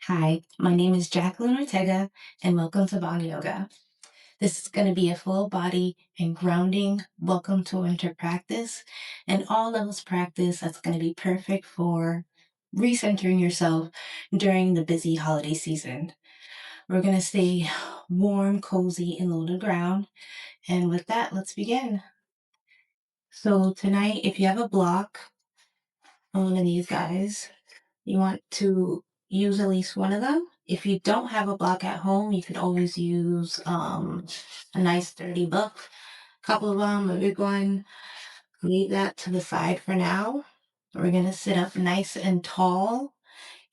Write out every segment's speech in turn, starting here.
Hi, my name is Jacqueline Ortega, and welcome to Bond Yoga. This is going to be a full body and grounding welcome to winter practice, and all levels practice that's going to be perfect for recentering yourself during the busy holiday season. We're going to stay warm, cozy, and low to the ground. And with that, let's begin. So, tonight, if you have a block on one of these guys, you want to use at least one of them. If you don't have a block at home, you could always use a nice sturdy book, a couple of them, a big one. Leave that to the side for now. We're going to sit up nice and tall,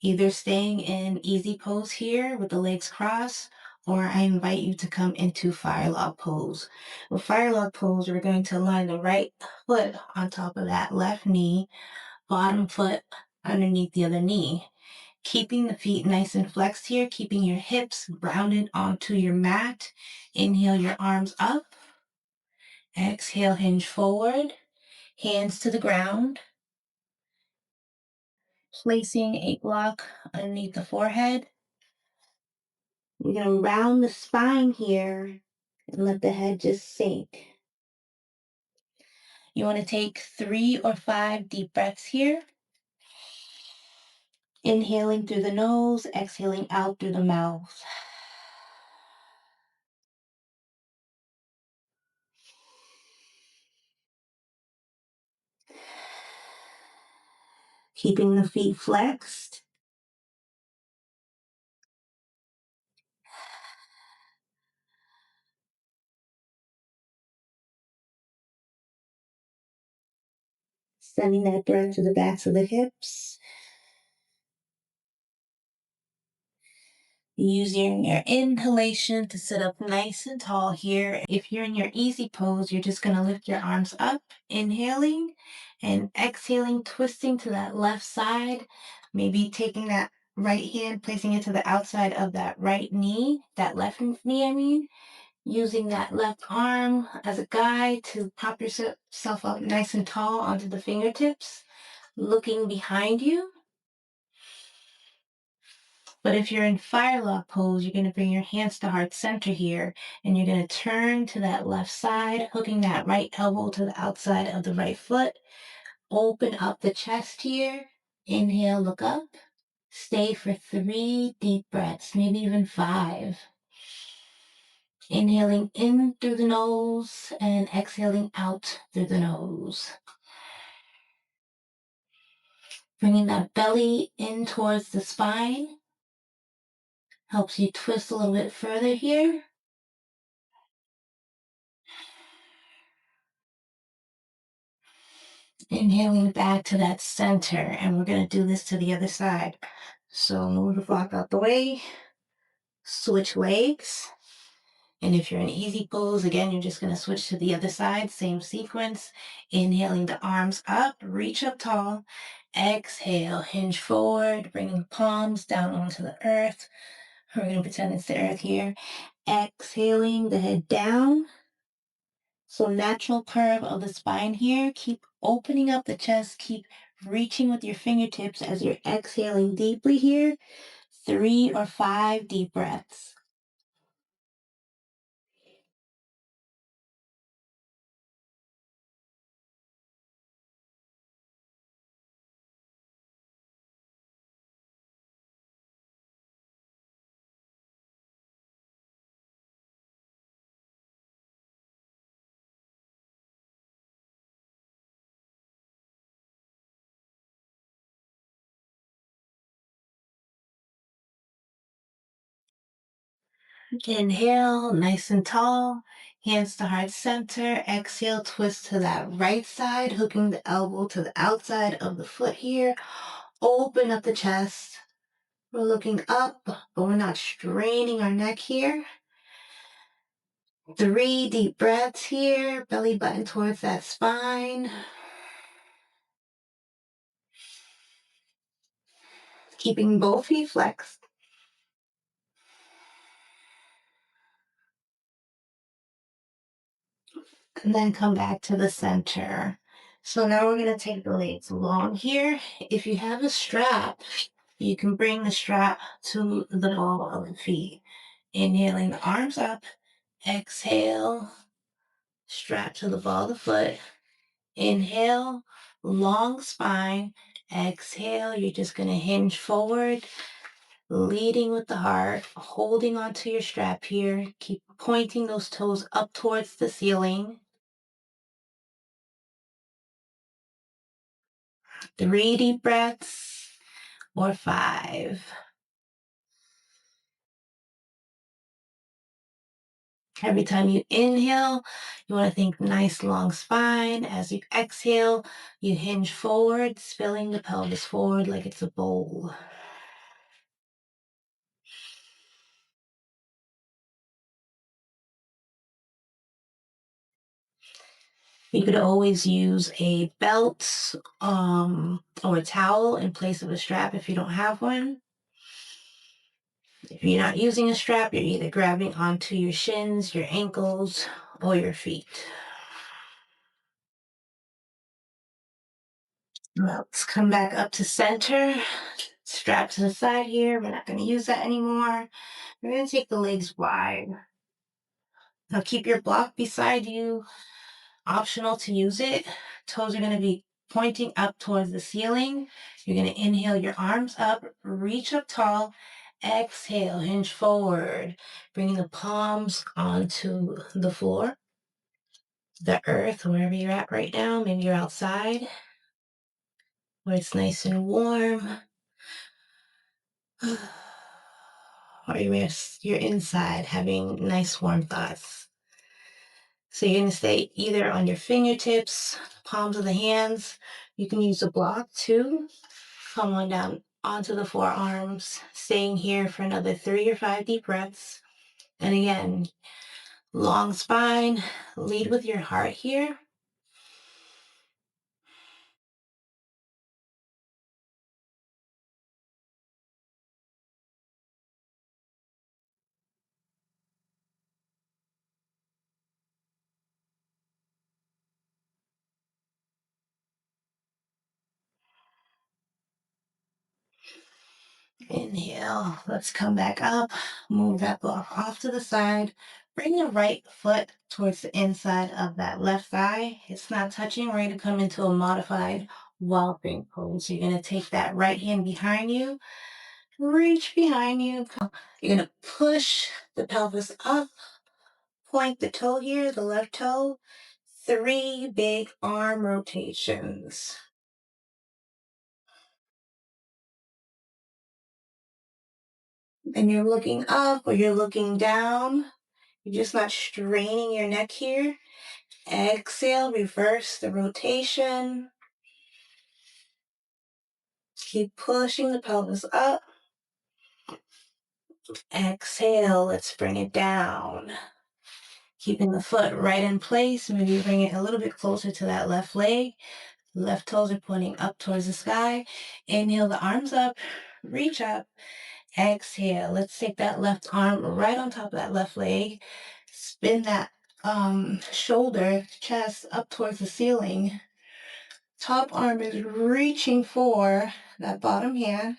either staying in easy pose here with the legs crossed, or I invite you to come into fire log pose. With fire log pose, we're going to line the right foot on top of that left knee, bottom foot underneath the other knee. Keeping the feet nice and flexed here, keeping your hips grounded onto your mat. Inhale your arms up. Exhale, hinge forward. Hands to the ground. Placing a block underneath the forehead. We're going to round the spine here and let the head just sink. You want to take 3 or 5 deep breaths here. Inhaling through the nose, exhaling out through the mouth. Keeping the feet flexed. Sending that breath to the backs of the hips. Using your inhalation to sit up nice and tall here. If you're in your easy pose, you're just going to lift your arms up, inhaling and exhaling, twisting to that left side. Maybe taking that right hand, placing it to the outside of that right knee, that left knee, I mean. Using that left arm as a guide to prop yourself up nice and tall onto the fingertips. Looking behind you. But if you're in fire log pose, you're going to bring your hands to heart center here, and you're going to turn to that left side, hooking that right elbow to the outside of the right foot. Open up the chest here. Inhale, look up. Stay for 3 deep breaths, maybe even 5. Inhaling in through the nose and exhaling out through the nose. Bringing that belly in towards the spine. Helps you twist a little bit further here. Inhaling back to that center, and we're going to do this to the other side. So move the block out the way, switch legs. And if you're in easy pose, again, you're just going to switch to the other side, same sequence. Inhaling the arms up, reach up tall. Exhale, hinge forward, bringing the palms down onto the earth. We're going to pretend it's the earth here. Exhaling the head down. So natural curve of the spine here. Keep opening up the chest. Keep reaching with your fingertips as you're exhaling deeply here. 3 or 5 deep breaths. Inhale, nice and tall. Hands to heart center. Exhale, twist to that right side, hooking the elbow to the outside of the foot here. Open up the chest. We're looking up, but we're not straining our neck here. 3 deep breaths here. Belly button towards that spine. Keeping both feet flexed. And then come back to the center. So now we're going to take the legs long here. If you have a strap, You can bring the strap to the ball of the feet. Inhaling the arms up. Exhale, strap to the ball of the foot. Inhale, long spine. Exhale, you're just going to hinge forward, leading with the heart, holding onto your strap here. Keep pointing those toes up towards the ceiling. 3 deep breaths or 5. Every time you inhale, you want to think nice long spine. As you exhale, you hinge forward, spilling the pelvis forward like it's a bowl. You could always use a belt or a towel in place of a strap if you don't have one. If you're not using a strap, you're either grabbing onto your shins, your ankles, or your feet. Let's come back up to center. Strap to the side here. We're not going to use that anymore. We're going to take the legs wide. Now keep your block beside you. Optional to use it. Toes are going to be pointing up towards the ceiling. You're going to inhale your arms up, reach up tall. Exhale, hinge forward, bringing the palms onto the floor, the earth, wherever you're at right now. Maybe you're outside where it's nice and warm. Or you're inside having nice warm thoughts. So you're going to stay either on your fingertips, palms of the hands. You can use a block too. Come on down onto the forearms, staying here for another 3 or 5 deep breaths. And again, long spine, lead with your heart here. Inhale, let's come back up, move that block off to the side. Bring the right foot towards the inside of that left thigh. It's not touching. We're going to come into a modified walloping pose. So you're going to take that right hand behind you, reach behind you. You're going to push the pelvis up, point the toe here, the left toe. 3 big arm rotations. And you're looking up or you're looking down. You're just not straining your neck here. Exhale, reverse the rotation. Keep pushing the pelvis up. Exhale, let's bring it down. Keeping the foot right in place. Maybe bring it a little bit closer to that left leg. Left toes are pointing up towards the sky. Inhale the arms up, reach up. Exhale, let's take that left arm right on top of that left leg. Spin that shoulder, chest up towards the ceiling. Top arm is reaching for that bottom hand.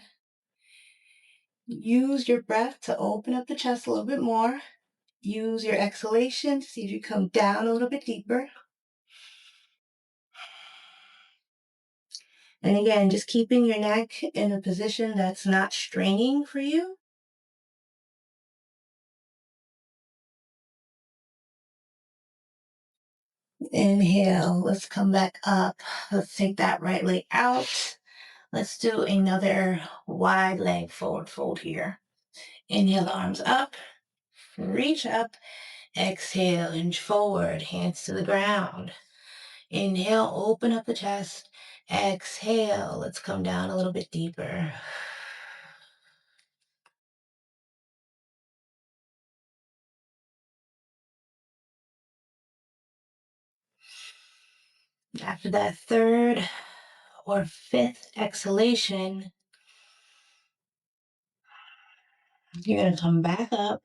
Use your breath to open up the chest a little bit more. Use your exhalation to see if you come down a little bit deeper. And again, just keeping your neck in a position that's not straining for you. Inhale, let's come back up. Let's take that right leg out. Let's do another wide leg forward fold here. Inhale the arms up, reach up. Exhale, hinge forward, hands to the ground. Inhale, open up the chest. Exhale, let's come down a little bit deeper. After that 3rd or 5th exhalation, you're going to come back up.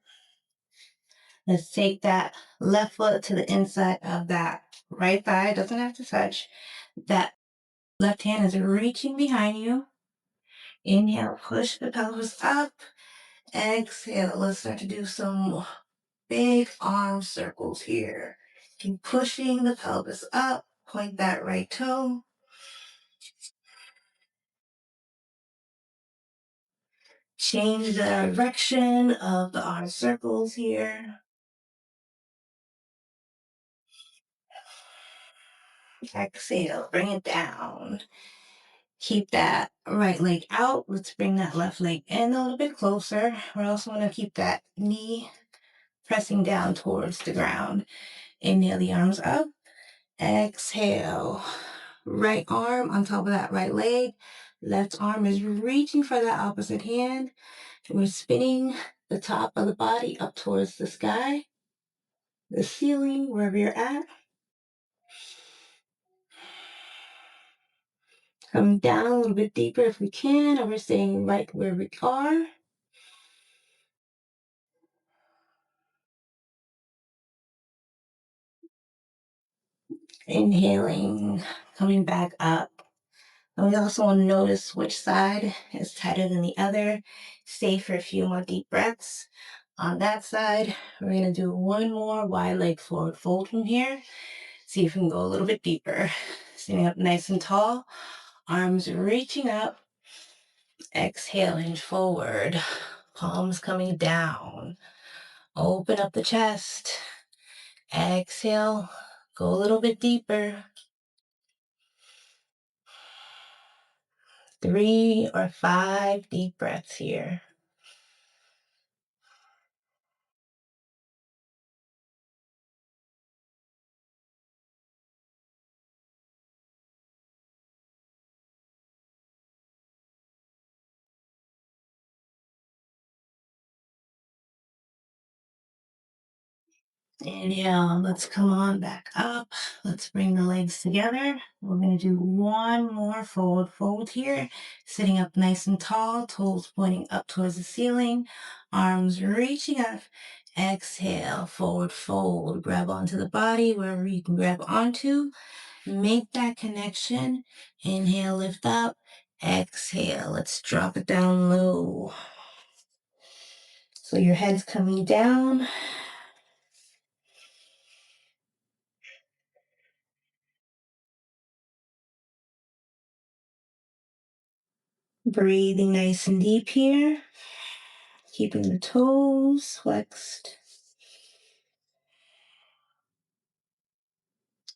Let's take that left foot to the inside of that right thigh. It doesn't have to touch. That left hand is reaching behind you. Inhale, push the pelvis up. Exhale, let's start to do some big arm circles here. Keep pushing the pelvis up. Point that right toe. Change the direction of the arm circles here. Exhale, bring it down. Keep that right leg out. Let's bring that left leg in a little bit closer. We also want to keep that knee pressing down towards the ground. Inhale the arms up. Exhale. Right arm on top of that right leg. Left arm is reaching for that opposite hand. We're spinning the top of the body up towards the sky, the ceiling, wherever you're at. Coming down a little bit deeper if we can, or we're staying right where we are. Inhaling, coming back up. And we also want to notice which side is tighter than the other. Stay for a few more deep breaths. On that side, we're going to do one more wide leg forward fold from here. See if we can go a little bit deeper. Sitting up nice and tall, arms reaching up. Exhale, hinge forward. Palms coming down. Open up the chest. Exhale, go a little bit deeper. 3 or 5 deep breaths here. Inhale, let's come on back up. Let's bring the legs together. We're going to do one more forward fold here. Sitting up nice and tall, toes pointing up towards the ceiling, arms reaching up. Exhale, forward fold. Grab onto the body wherever you can grab onto. Make that connection. Inhale, lift up. Exhale, let's drop it down low. So your head's coming down. Breathing nice and deep here. Keeping the toes flexed.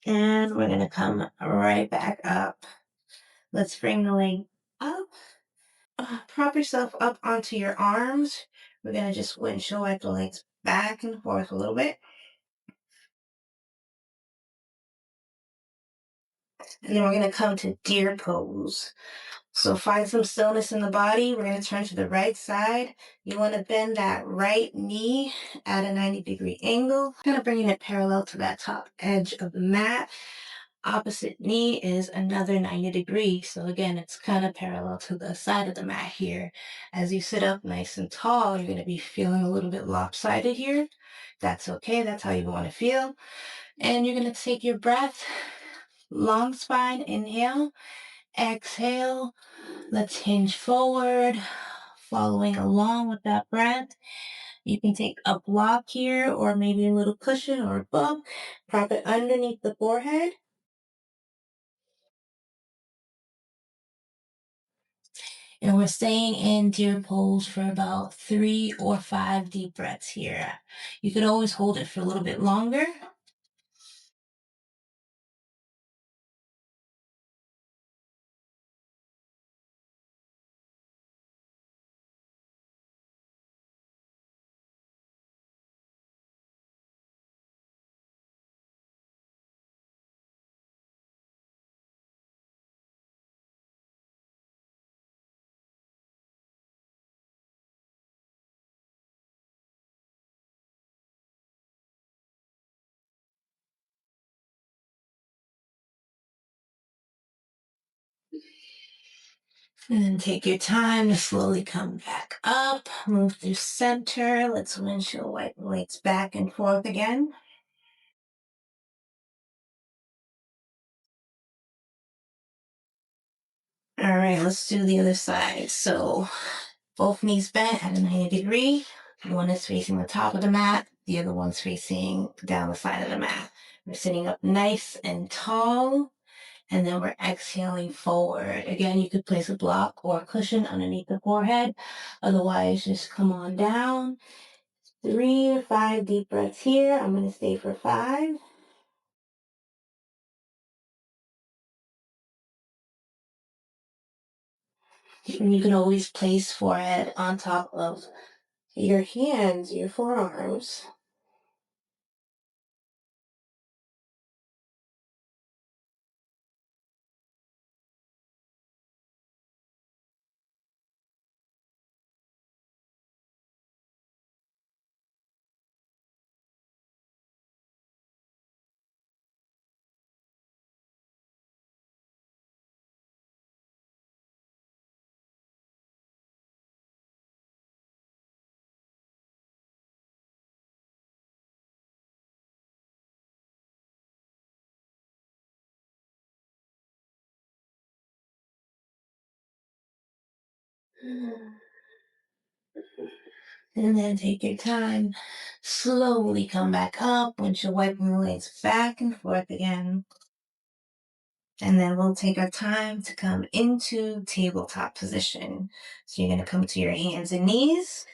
And we're going to come right back up. Let's bring the leg up. Prop yourself up onto your arms. We're going to just windshield wipe the legs back and forth a little bit. And then we're going to come to deer pose. So find some stillness in the body. We're going to turn to the right side. You want to bend that right knee at a 90-degree angle, kind of bringing it parallel to that top edge of the mat. Opposite knee is another 90 degrees. So again, it's kind of parallel to the side of the mat here. As you sit up nice and tall, you're going to be feeling a little bit lopsided here. That's okay. That's how you want to feel. And you're going to take your breath. Long spine, inhale. Exhale. Let's hinge forward, following along with that breath. You can take a block here or maybe a little cushion or a book. Prop it underneath the forehead. And we're staying in deer pose for about 3 or 5 deep breaths here. You could always hold it for a little bit longer. And then take your time to slowly come back up. Move through center. Let's windshield wipe the legs back and forth again. All right, let's do the other side. So both knees bent at a 90 degree. One is facing the top of the mat, the other one's facing down the side of the mat. We're sitting up nice and tall, and then we're exhaling forward. Again, you could place a block or a cushion underneath the forehead. Otherwise, just come on down. 3 to 5 deep breaths here. I'm going to stay for 5. And you can always place forehead on top of your hands, your forearms. And then take your time. Slowly come back up once you're wiping the legs back and forth again. And then we'll take our time to come into tabletop position. So you're going to come to your hands and knees,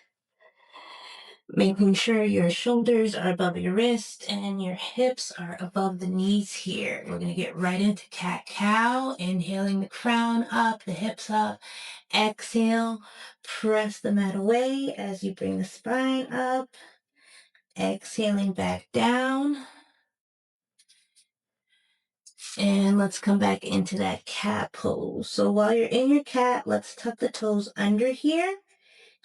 making sure your shoulders are above your wrist and your hips are above the knees here. We're going to get right into cat-cow, inhaling the crown up, the hips up. Exhale, press the mat away as you bring the spine up. Exhaling back down. And let's come back into that cat pose. So while you're in your cat, let's tuck the toes under here.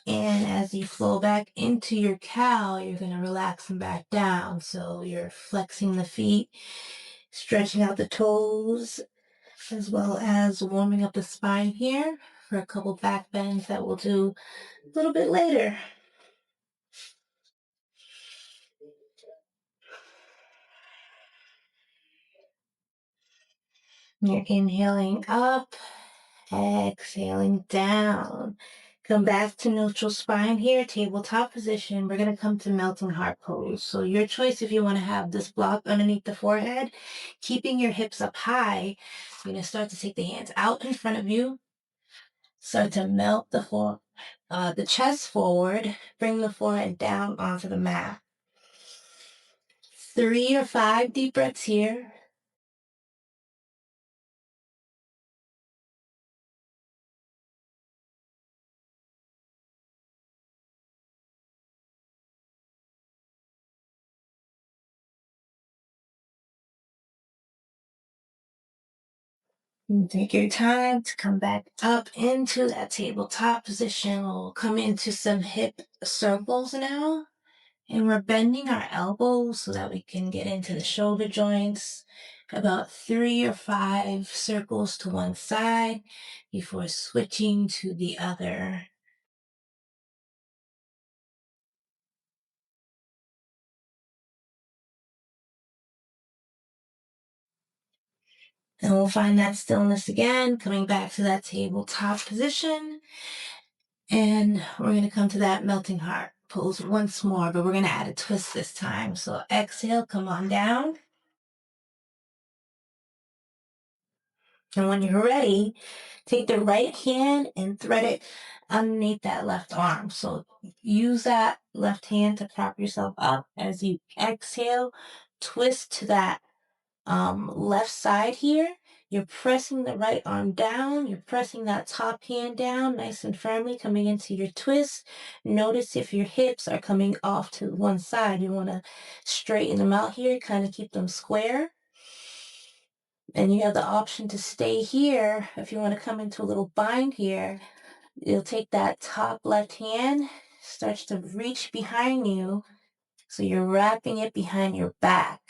And as you flow back into your cow, you're going to relax them back down. So you're flexing the feet, stretching out the toes, as well as warming up the spine here for a couple back bends that we'll do a little bit later. You're inhaling up, exhaling down. Come back to neutral spine here, tabletop position. We're going to come to melting heart pose. So your choice if you want to have this block underneath the forehead, keeping your hips up high. You're going to start to take the hands out in front of you. Start to melt the chest forward. Bring the forehead down onto the mat. 3 or 5 deep breaths here. And take your time to come back up into that tabletop position. We'll come into some hip circles now. And we're bending our elbows so that we can get into the shoulder joints. About 3 or 5 circles to one side before switching to the other. And we'll find that stillness again, coming back to that tabletop position. And we're going to come to that melting heart pose once more, but we're going to add a twist this time. So exhale, come on down. And when you're ready, take the right hand and thread it underneath that left arm. So use that left hand to prop yourself up as you exhale, twist to that left side here. You're pressing the right arm down. You're pressing that top hand down nice and firmly, coming into your twist. Notice if your hips are coming off to one side. You want to straighten them out here, kind of keep them square. And you have the option to stay here. If you want to come into a little bind here, you'll take that top left hand, starts to reach behind you. So you're wrapping it behind your back.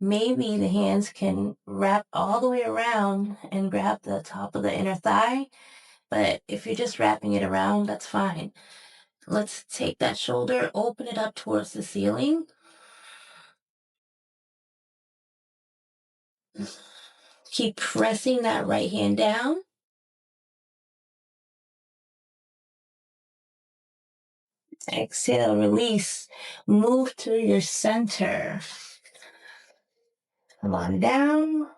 Maybe the hands can wrap all the way around and grab the top of the inner thigh. But if you're just wrapping it around, that's fine. Let's take that shoulder, open it up towards the ceiling. Keep pressing that right hand down. Exhale, release. Move to your center. Come on down.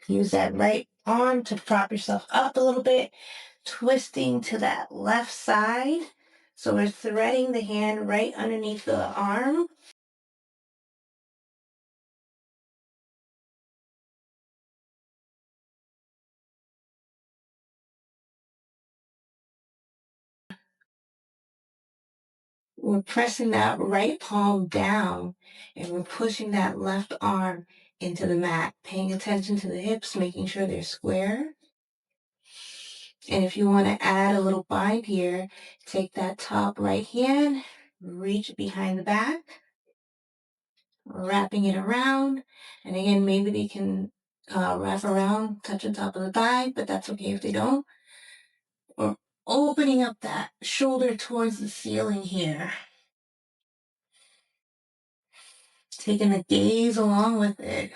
Use that right arm to prop yourself up a little bit, twisting to that left side. So we're threading the hand right underneath the arm. We're pressing that right palm down and we're pushing that left arm into the mat, paying attention to the hips, making sure they're square. And if you want to add a little bind here, take that top right hand, reach behind the back, wrapping it around. And again, maybe they can wrap around, touch on top of the thigh, but that's okay if they don't. Or opening up that shoulder towards the ceiling here. Taking the gaze along with it.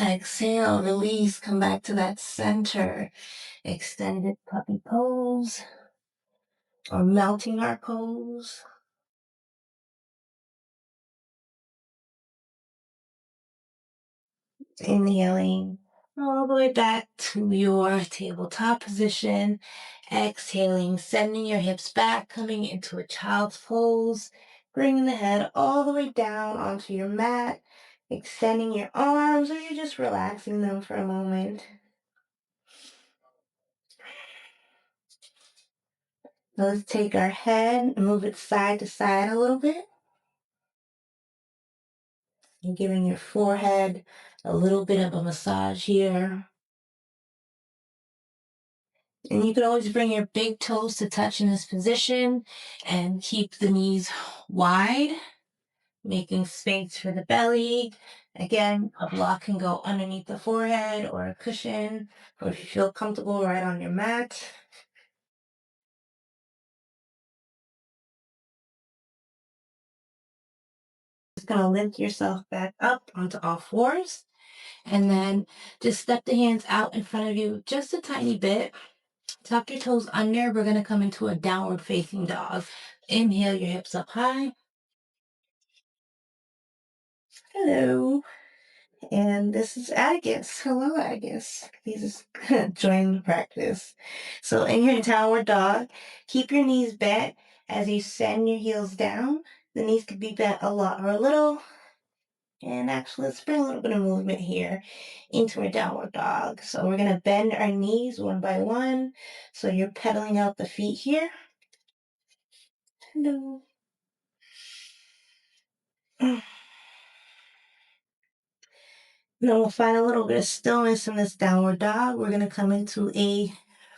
Exhale, release, come back to that center. Extended puppy pose or melting heart pose. Inhaling all the way back to your tabletop position. Exhaling, sending your hips back, coming into a child's pose. Bringing the head all the way down onto your mat. Extending your arms, or you're just relaxing them for a moment. Let's take our head and move it side to side a little bit. And giving your forehead a little bit of a massage here. And you could always bring your big toes to touch in this position and keep the knees wide, making space for the belly. Again, a block can go underneath the forehead or a cushion, or if you feel comfortable, right on your mat. Just gonna lift yourself back up onto all fours. And then just step the hands out in front of you just a tiny bit. Tuck your toes under. We're going to come into a downward facing dog. Inhale your hips up high. Hello. And this is Agus. Hello, Agus. Please just join the practice. So in your downward dog, keep your knees bent as you send your heels down. The knees could be bent a lot or a little. And actually, let's bring a little bit of movement here into a downward dog. So we're going to bend our knees one by one. So you're pedaling out the feet here. Hello. Now we'll find a little bit of stillness in this downward dog. We're going to come into a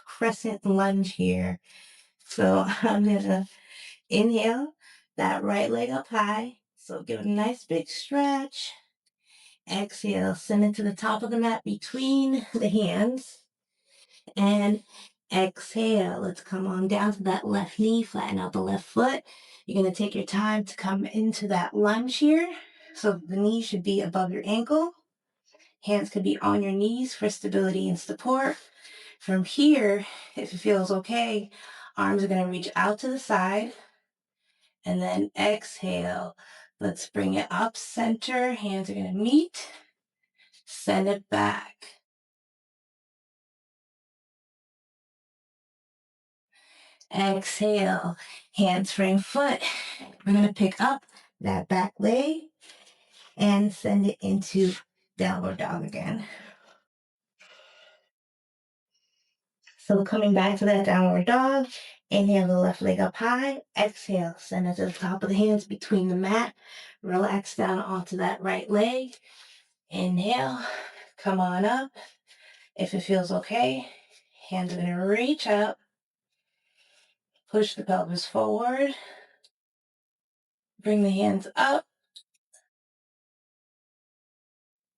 crescent lunge here. So I'm going to inhale that right leg up high. So give it a nice big stretch. Exhale, send it to the top of the mat between the hands. And exhale. Let's come on down to that left knee, flatten out the left foot. You're going to take your time to come into that lunge here. So the knee should be above your ankle. Hands could be on your knees for stability and support. From here, if it feels okay, arms are going to reach out to the side. And then exhale. Let's bring it up center. Hands are going to meet. Send it back. Exhale. Hands frame foot. We're going to pick up that back leg and send it into downward dog again. So coming back to that downward dog, inhale the left leg up high, exhale, send it to the top of the hands between the mat, relax down onto that right leg, inhale, come on up. If it feels okay, hands are gonna reach up, push the pelvis forward, bring the hands up,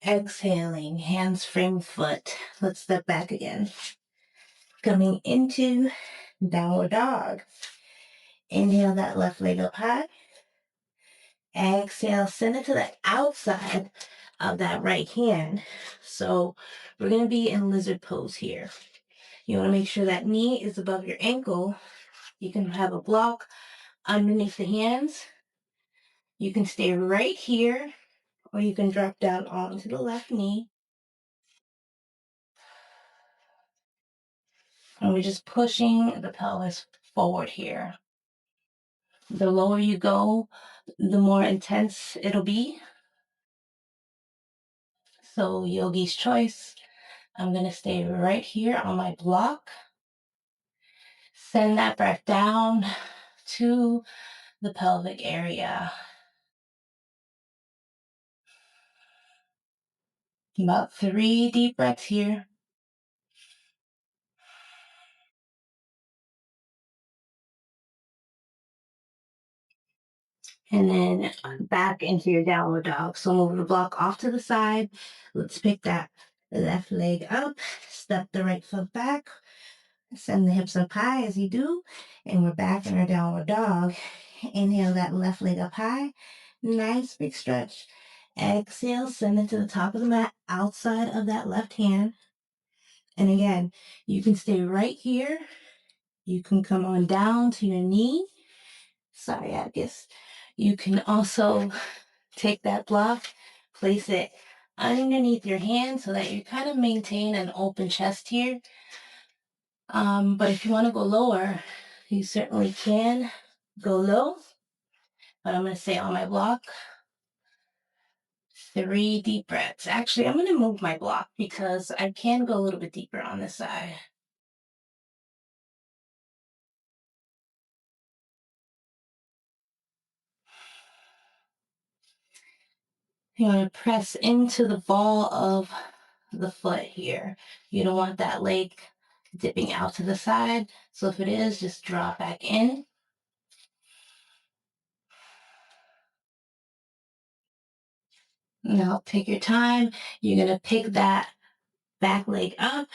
exhaling, hands frame foot. Let's step back again. Coming into downward dog. Inhale that left leg up high. Exhale, send it to the outside of that right hand. So we're going to be in lizard pose here. You want to make sure that knee is above your ankle. You can have a block underneath the hands. You can stay right here, or you can drop down onto the left knee. And we're just pushing the pelvis forward here. The lower you go, the more intense it'll be. So yogi's choice. I'm going to stay right here on my block. Send that breath down to the pelvic area. About 3 deep breaths here. And then back into your downward dog. So move the block off to the side. Let's pick that left leg up. Step the right foot back. Send the hips up high as you do. And we're back in our downward dog. Inhale that left leg up high. Nice big stretch. Exhale, send it to the top of the mat outside of that left hand. And again, you can stay right here. You can come on down to your knee. Sciaticus. You can also take that block, place it underneath your hand so that you kind of maintain an open chest here. But if you want to go lower, you certainly can go low. But I'm going to stay on my block. 3 deep breaths. Actually, I'm going to move my block because I can go a little bit deeper on this side. You want to press into the ball of the foot here. You don't want that leg dipping out to the side. So if it is, just drop back in. Now take your time. You're going to pick that back leg up.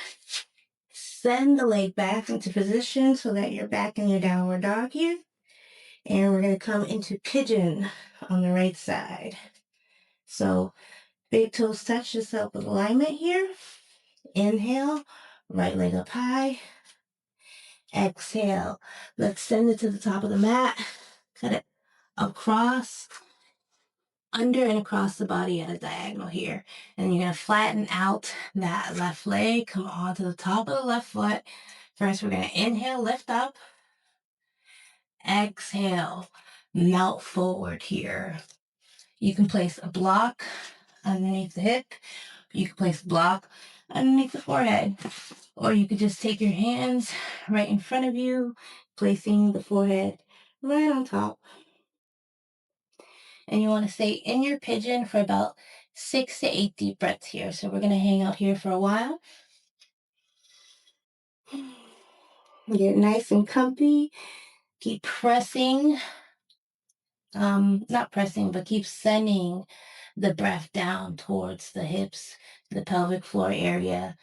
Send the leg back into position so that you're back in your downward dog here. And we're going to come into pigeon on the right side. So big toes touch yourself with alignment here. Inhale, right leg up high. Exhale. Let's send it to the top of the mat. Cut it across, under and across the body at a diagonal here. And you're going to flatten out that left leg. Come on to the top of the left foot. First, we're going to inhale, lift up. Exhale, melt forward here. You can place a block underneath the hip. You can place a block underneath the forehead. Or you could just take your hands right in front of you, placing the forehead right on top. And you want to stay in your pigeon for about 6 to 8 deep breaths here. So we're going to hang out here for a while. Get nice and comfy. Keep pressing, not pressing, but keep sending the breath down towards the hips, the pelvic floor area.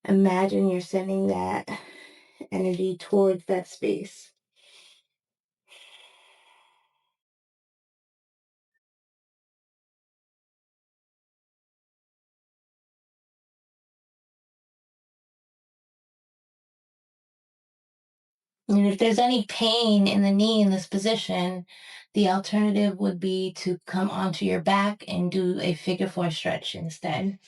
Imagine you're sending that energy towards that space. And if there's any pain in the knee in this position, the alternative would be to come onto your back and do a figure 4 stretch instead.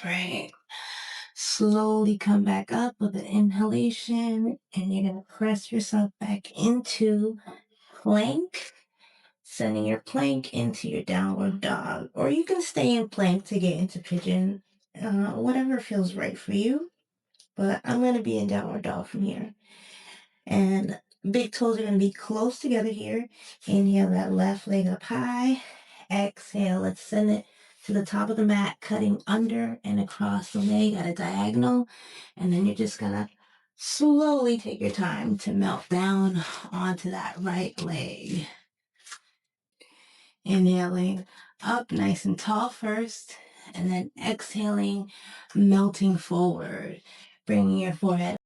Right. Slowly come back up with an inhalation, and you're going to press yourself back into plank. sending your plank into your downward dog, or you can stay in plank to get into pigeon, whatever feels right for you. But I'm going to be in downward dog from here. And big toes are going to be close together here. Inhale that left leg up high. Exhale, let's send it to the top of the mat, cutting under and across the leg at a diagonal. And then you're just going to slowly take your time to melt down onto that right leg. Inhaling up nice and tall first, and then exhaling, melting forward, bringing your forehead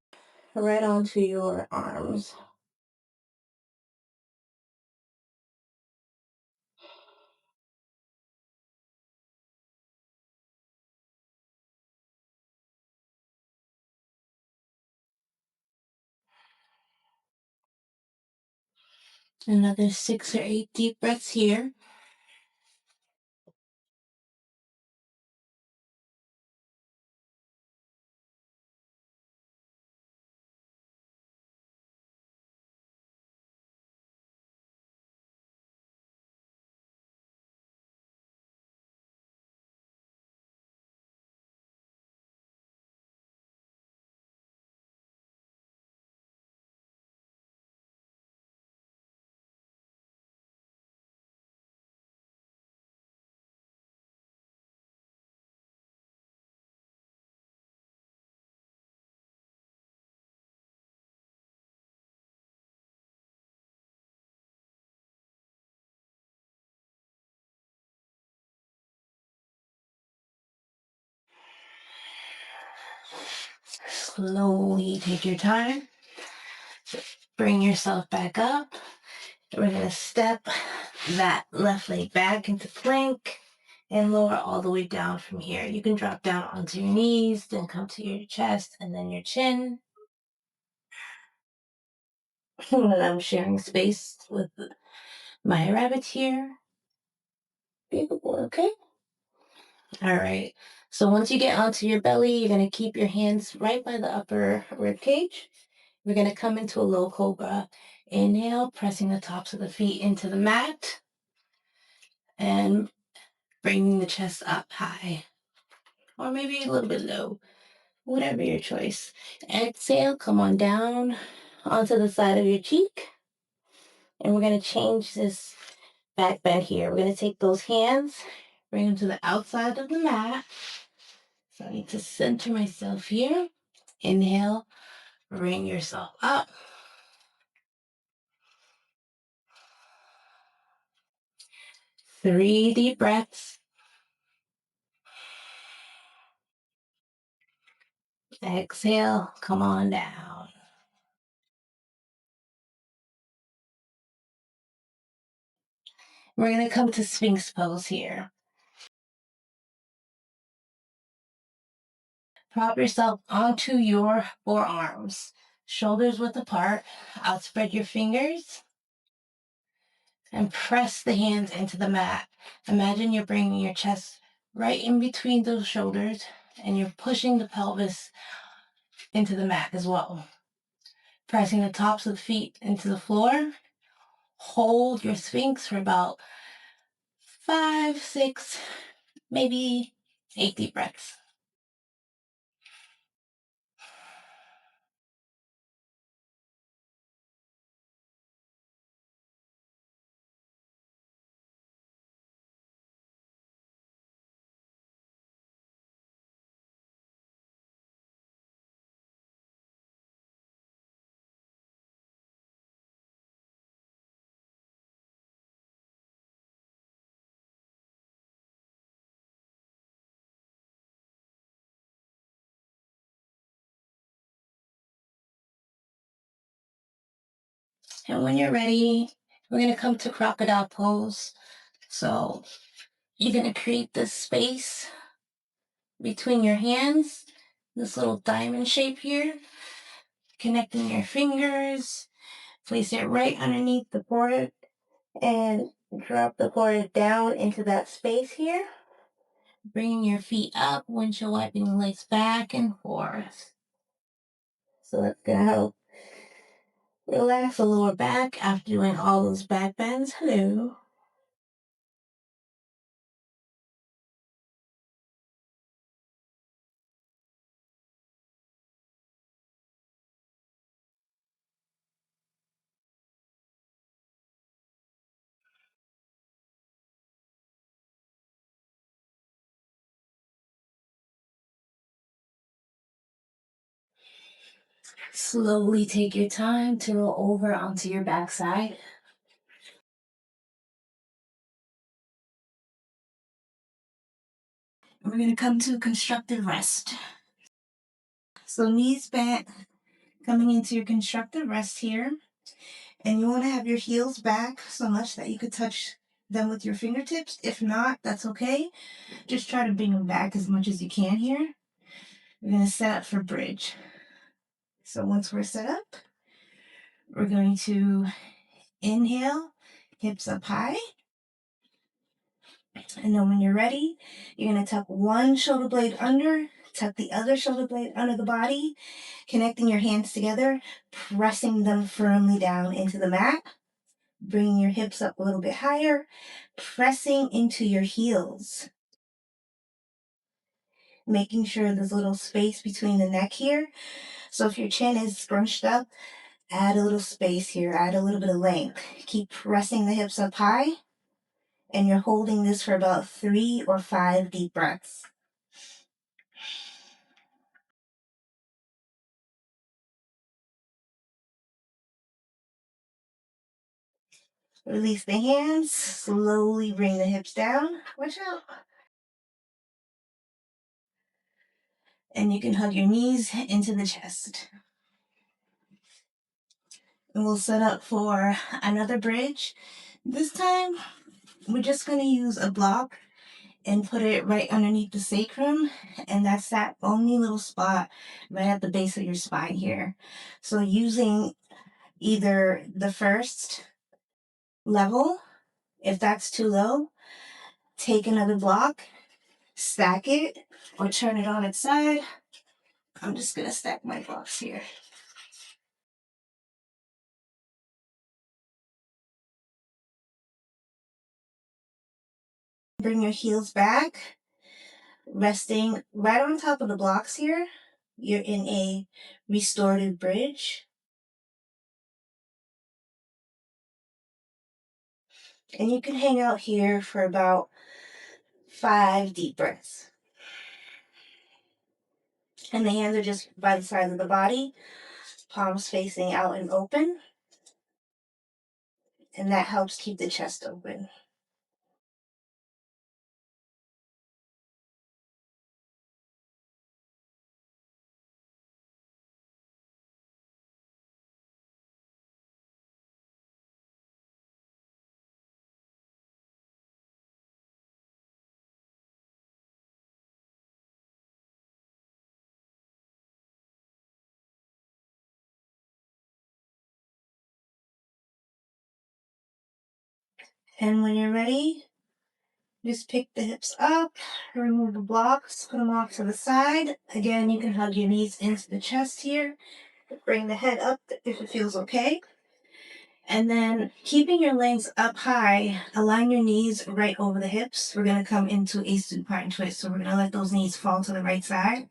right onto your arms. Another 6 or 8 deep breaths here. Slowly take your time. Bring yourself back up. We're going to step that left leg back into plank and lower all the way down from here. You can drop down onto your knees, then come to your chest and then your chin. And I'm sharing space with my rabbit here. Beautiful, okay? All right. So once you get onto your belly, you're going to keep your hands right by the upper rib cage. We're going to come into a low cobra. Inhale, pressing the tops of the feet into the mat and bringing the chest up high, or maybe a little bit low, whatever your choice. Exhale, come on down onto the side of your cheek. And we're going to change this back bend here. We're going to take those hands, bring them to the outside of the mat. So I need to center myself here. Inhale, bring yourself up. 3 deep breaths. Exhale, come on down. We're going to come to Sphinx pose here. Prop yourself onto your forearms, shoulders width apart. Outspread your fingers and press the hands into the mat. Imagine you're bringing your chest right in between those shoulders and you're pushing the pelvis into the mat as well. Pressing the tops of the feet into the floor. Hold your Sphinx for about 5, 6, maybe 8 deep breaths. And when you're ready, we're going to come to crocodile pose. So you're going to create this space between your hands, this little diamond shape here, connecting your fingers. Place it right underneath the forehead and drop the forehead down into that space here. Bringing your feet up, windshield wiping the legs back and forth. So that's going to help relax the lower back after doing all those back bends. Hello. Slowly take your time to roll over onto your backside. We're going to come to constructive rest. So knees bent, coming into your constructive rest here. And you want to have your heels back so much that you could touch them with your fingertips. If not, that's okay. Just try to bring them back as much as you can here. We're going to set up for bridge. So once we're set up, we're going to inhale, hips up high. And then when you're ready, you're going to tuck one shoulder blade under, tuck the other shoulder blade under the body, connecting your hands together, pressing them firmly down into the mat, bringing your hips up a little bit higher, pressing into your heels, making sure there's a little space between the neck here. So if your chin is scrunched up, add a little space here, add a little bit of length. Keep pressing the hips up high, and you're holding this for about 3 or 5 deep breaths. Release the hands, slowly bring the hips down. Watch out. And you can hug your knees into the chest. And we'll set up for another bridge. This time, we're just going to use a block and put it right underneath the sacrum. And that's that only little spot right at the base of your spine here. So using either the first level, if that's too low, take another block, stack it, or turn it on its side. I'm just going to stack my blocks here. Bring your heels back, resting right on top of the blocks here. You're in a restorative bridge. And you can hang out here for about 5 deep breaths. And the hands are just by the sides of the body, palms facing out and open. And that helps keep the chest open. And when you're ready, just pick the hips up, remove the blocks, put them off to the side. Again, you can hug your knees into the chest here. Bring the head up if it feels okay. And then keeping your legs up high, align your knees right over the hips. We're going to come into a supine twist. So we're going to let those knees fall to the right side.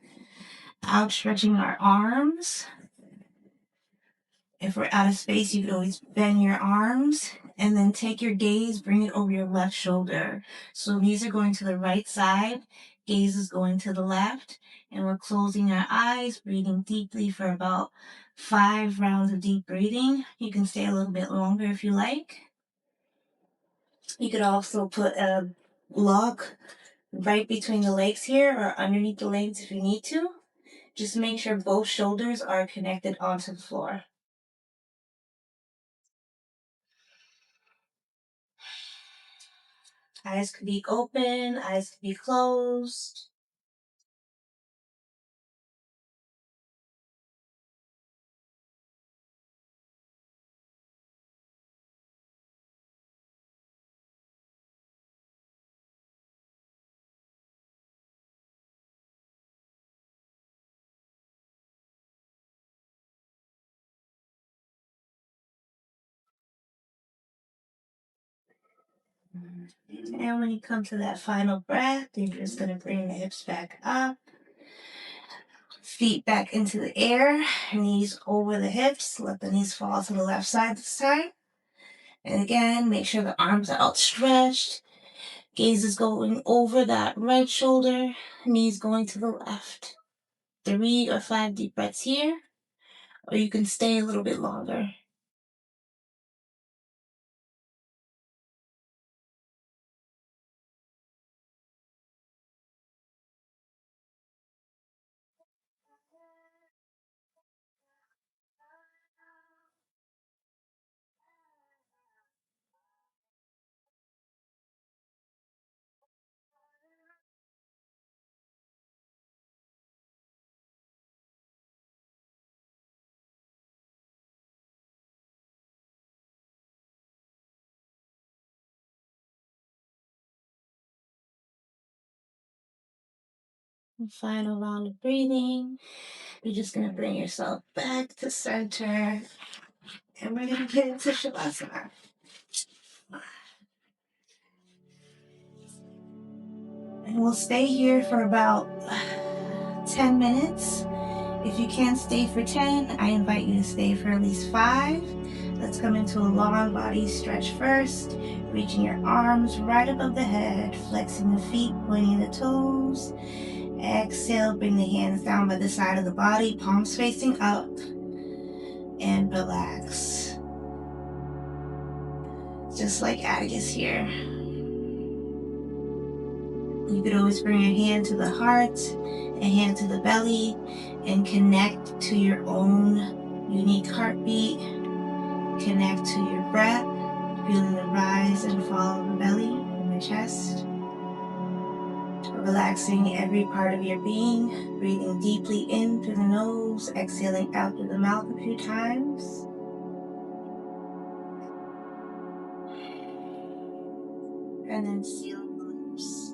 Outstretching our arms. If we're out of space, you can always bend your arms. And then take your gaze, bring it over your left shoulder. So knees are going to the right side. Gaze is going to the left. And we're closing our eyes, breathing deeply for about 5 rounds of deep breathing. You can stay a little bit longer if you like. You could also put a block right between the legs here or underneath the legs if you need to. Just make sure both shoulders are connected onto the floor. Eyes could be open, eyes could be closed. And when you come to that final breath, you're just going to bring the hips back up. Feet back into the air, knees over the hips. Let the knees fall to the left side this time. And again, make sure the arms are outstretched. Gaze is going over that right shoulder, knees going to the left. 3 or 5 deep breaths here. or you can stay a little bit longer. And final round of breathing. You're just going to bring yourself back to center. And we're going to get into Shavasana. And we'll stay here for about 10 minutes. If you can't stay for 10, I invite you to stay for at least 5. Let's come into a long body stretch first. Reaching your arms right above the head, flexing the feet, pointing the toes. Exhale, bring the hands down by the side of the body, palms facing up, and relax. Just like Atticus here. You could always bring a hand to the heart, a hand to the belly, and connect to your own unique heartbeat. Connect to your breath, feeling the rise and fall of the belly and the chest. Relaxing every part of your being, breathing deeply in through the nose, exhaling out through the mouth a few times. And then seal the lips.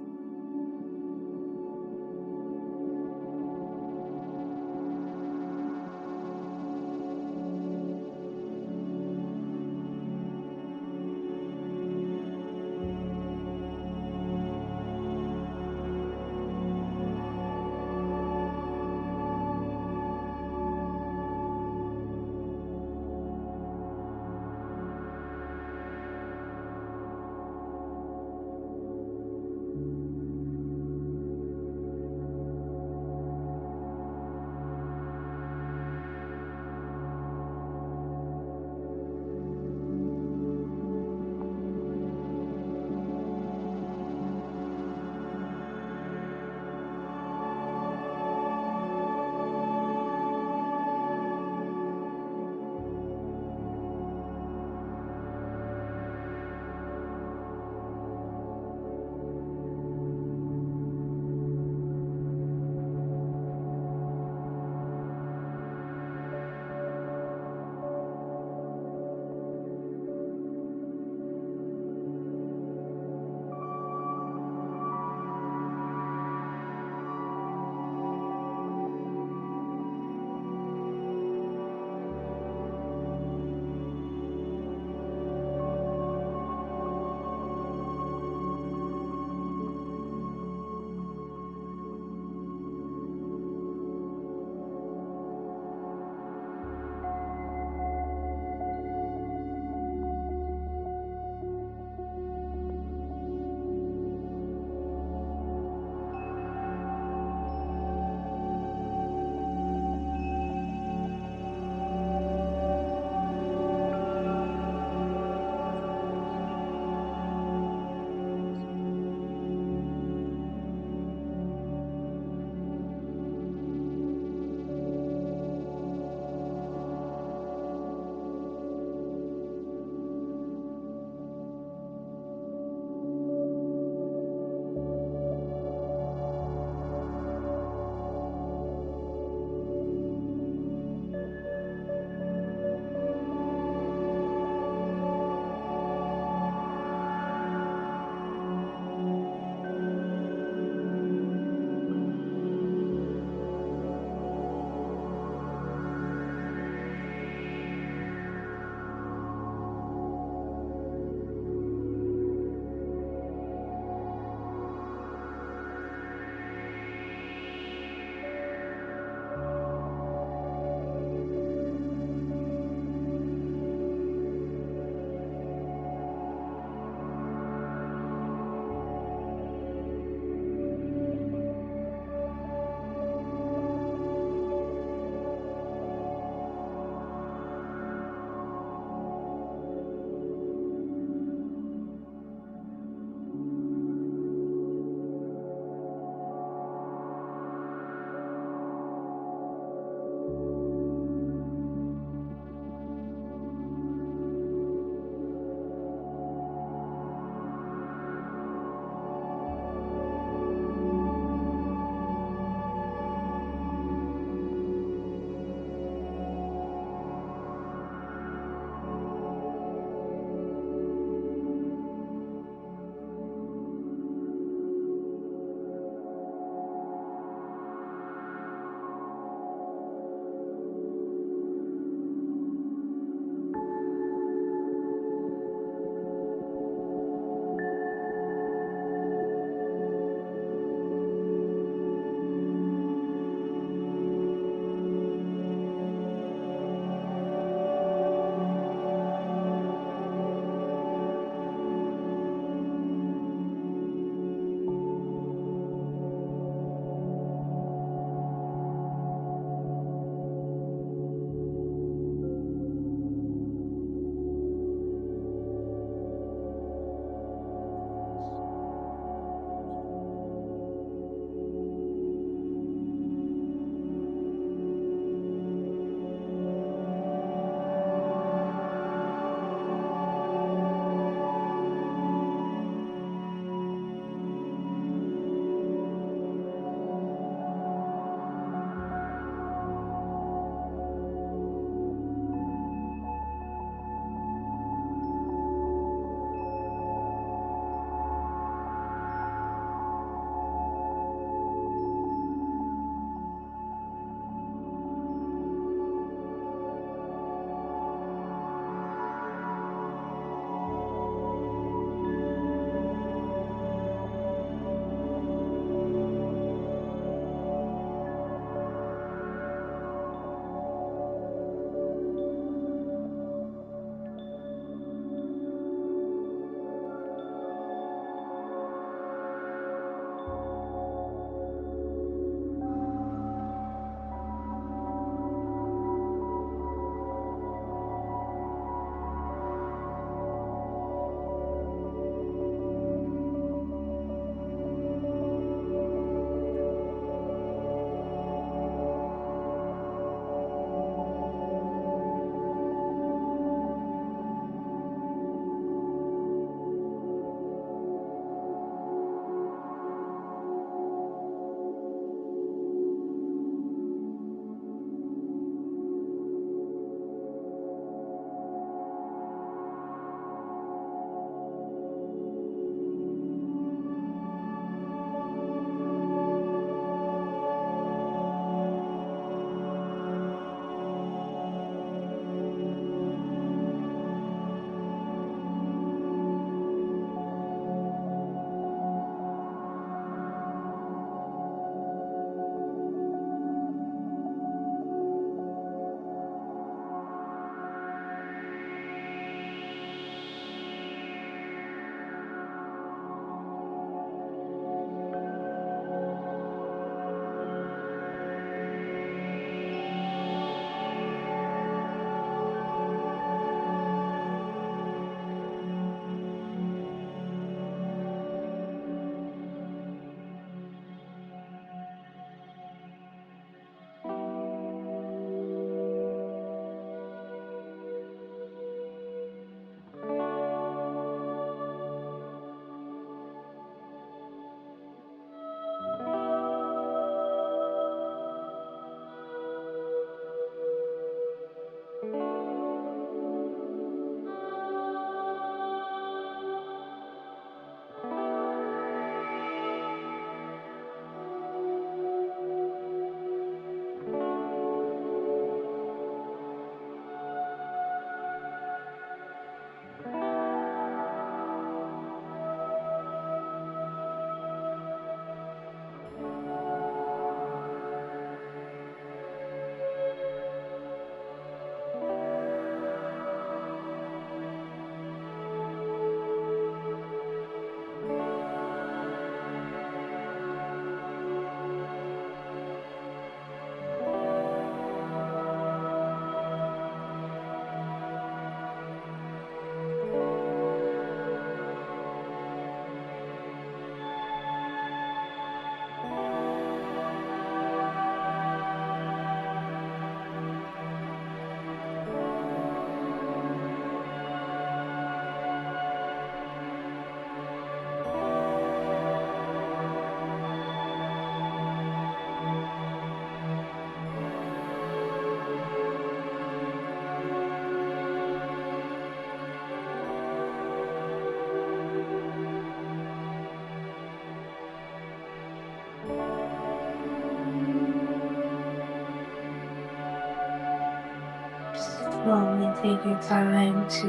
Slowly take your time to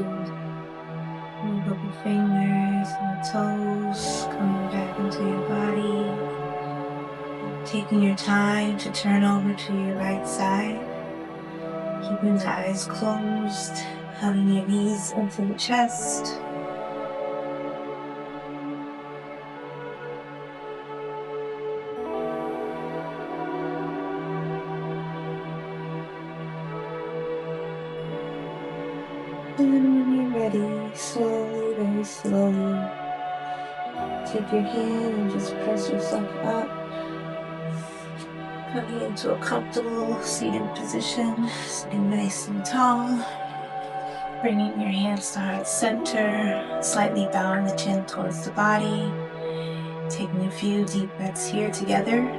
move up your fingers and your toes, coming back into your body, taking your time to turn over to your right side, keeping the eyes closed, hugging your knees into the chest. And when you're ready, slowly, very slowly, take your hand and just press yourself up, coming into a comfortable seated position, sitting nice and tall. Bringing your hands to heart center, slightly bowing the chin towards the body. Taking a few deep breaths here together.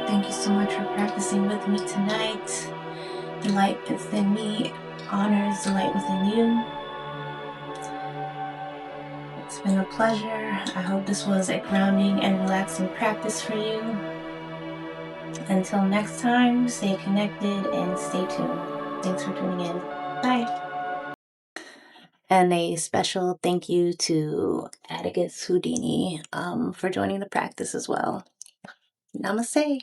Thank you so much for practicing with me tonight. The light within me honors the light within you. It's been a pleasure. I hope this was a grounding and relaxing practice for you. Until next time, stay connected and stay tuned. Thanks for tuning in. Bye. And a special thank you to Atticus Houdini for joining the practice as well. Namaste.